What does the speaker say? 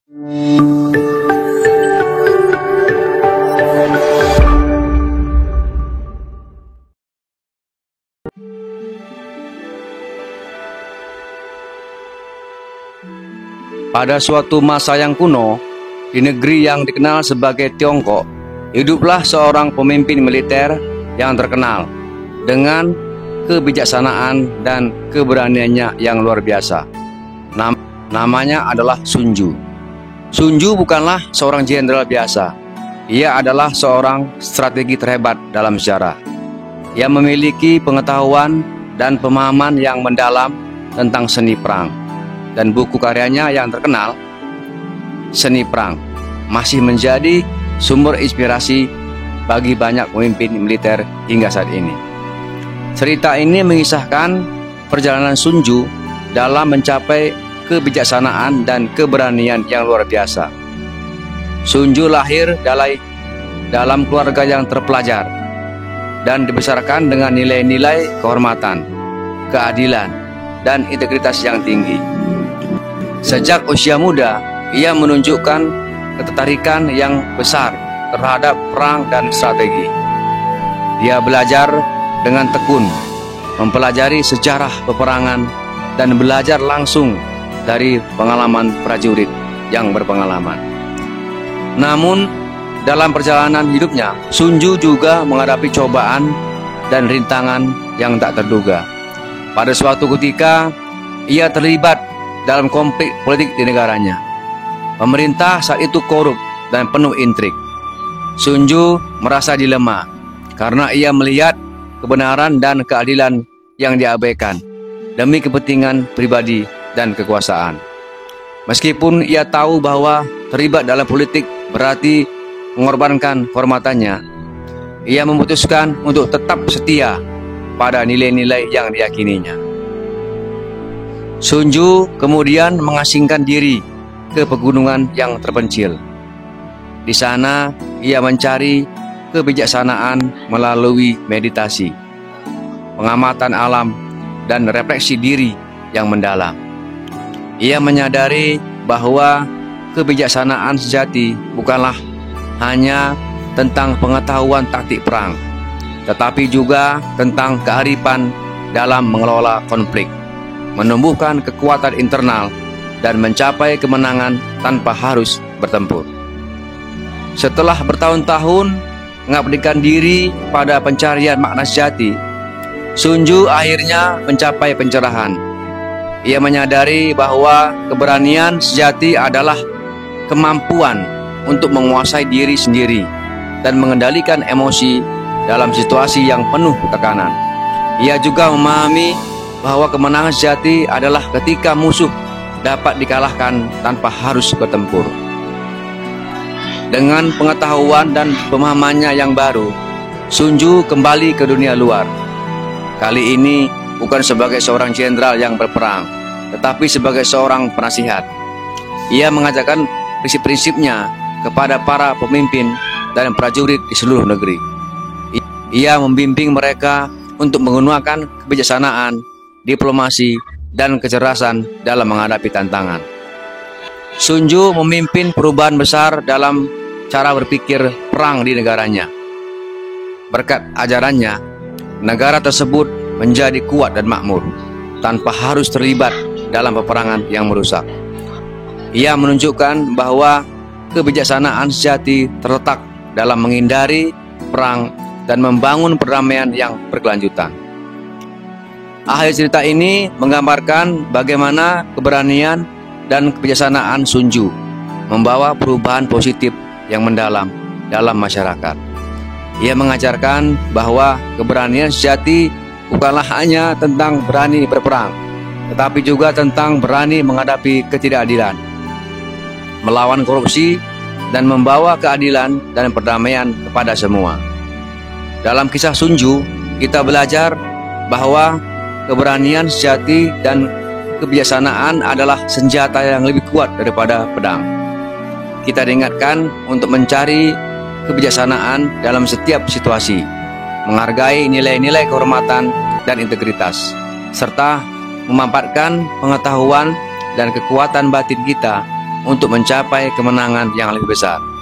Pada suatu masa yang kuno, di negeri yang dikenal sebagai Tiongkok, hiduplah seorang pemimpin militer yang terkenal dengan kebijaksanaan dan keberaniannya yang luar biasa. Namanya adalah Sun Tzu. Sun Tzu bukanlah seorang jenderal biasa. Ia adalah seorang strategi terhebat dalam sejarah. Ia memiliki pengetahuan dan pemahaman yang mendalam tentang seni perang. Dan buku karyanya yang terkenal, Seni Perang, masih menjadi sumber inspirasi bagi banyak pemimpin militer hingga saat ini. Cerita ini mengisahkan perjalanan Sun Tzu dalam mencapai kebijaksanaan dan keberanian yang luar biasa. Sun Tzu lahir dalam keluarga yang terpelajar dan dibesarkan dengan nilai-nilai kehormatan, keadilan, dan integritas yang tinggi. Sejak usia muda, ia menunjukkan ketertarikan yang besar terhadap perang dan strategi. Dia belajar dengan tekun, mempelajari sejarah peperangan, dan belajar langsung dari pengalaman prajurit yang berpengalaman. Namun, dalam perjalanan hidupnya, Sun Tzu juga menghadapi cobaan dan rintangan yang tak terduga. Pada suatu ketika, ia terlibat dalam konflik politik di negaranya. Pemerintah saat itu korup dan penuh intrik. Sun Tzu merasa dilema karena ia melihat kebenaran dan keadilan yang diabaikan demi kepentingan pribadi dan kekuasaan. Meskipun ia tahu bahwa terlibat dalam politik berarti mengorbankan kehormatannya, ia memutuskan untuk tetap setia pada nilai-nilai yang diyakininya. Sun Tzu kemudian mengasingkan diri ke pegunungan yang terpencil. Di sana ia mencari kebijaksanaan melalui meditasi, pengamatan alam, dan refleksi diri yang mendalam. Ia menyadari bahwa kebijaksanaan sejati bukanlah hanya tentang pengetahuan taktik perang, tetapi juga tentang kearifan dalam mengelola konflik, menumbuhkan kekuatan internal, dan mencapai kemenangan tanpa harus bertempur. Setelah bertahun-tahun mengabdikan diri pada pencarian makna sejati, Sun Tzu akhirnya mencapai pencerahan. Ia menyadari bahwa keberanian sejati adalah kemampuan untuk menguasai diri sendiri dan mengendalikan emosi dalam situasi yang penuh tekanan. Ia juga memahami bahwa kemenangan sejati adalah ketika musuh dapat dikalahkan tanpa harus bertempur. Dengan pengetahuan dan pemahamannya yang baru, Sun Tzu kembali ke dunia luar. Kali ini bukan sebagai seorang jenderal yang berperang, tetapi sebagai seorang penasihat. Ia mengajarkan prinsip-prinsipnya kepada para pemimpin dan prajurit di seluruh negeri. Ia membimbing mereka untuk menggunakan kebijaksanaan, diplomasi, dan kecerdasan dalam menghadapi tantangan. Sun Tzu memimpin perubahan besar dalam cara berpikir perang di negaranya. Berkat ajarannya, negara tersebut menjadi kuat dan makmur tanpa harus terlibat dalam peperangan yang merusak. Ia menunjukkan bahwa kebijaksanaan sejati terletak dalam menghindari perang dan membangun perdamaian yang berkelanjutan. Akhir cerita ini menggambarkan bagaimana keberanian dan kebijaksanaan Sun Tzu membawa perubahan positif yang mendalam dalam masyarakat. Ia mengajarkan bahwa keberanian sejati bukanlah hanya tentang berani berperang, tetapi juga tentang berani menghadapi ketidakadilan, melawan korupsi, dan membawa keadilan dan perdamaian kepada semua. Dalam kisah Sun Tzu, kita belajar bahwa keberanian sejati dan kebijaksanaan adalah senjata yang lebih kuat daripada pedang. Kita diingatkan untuk mencari kebijaksanaan dalam setiap situasi, menghargai nilai-nilai kehormatan dan integritas, serta memanfaatkan pengetahuan dan kekuatan batin kita untuk mencapai kemenangan yang lebih besar.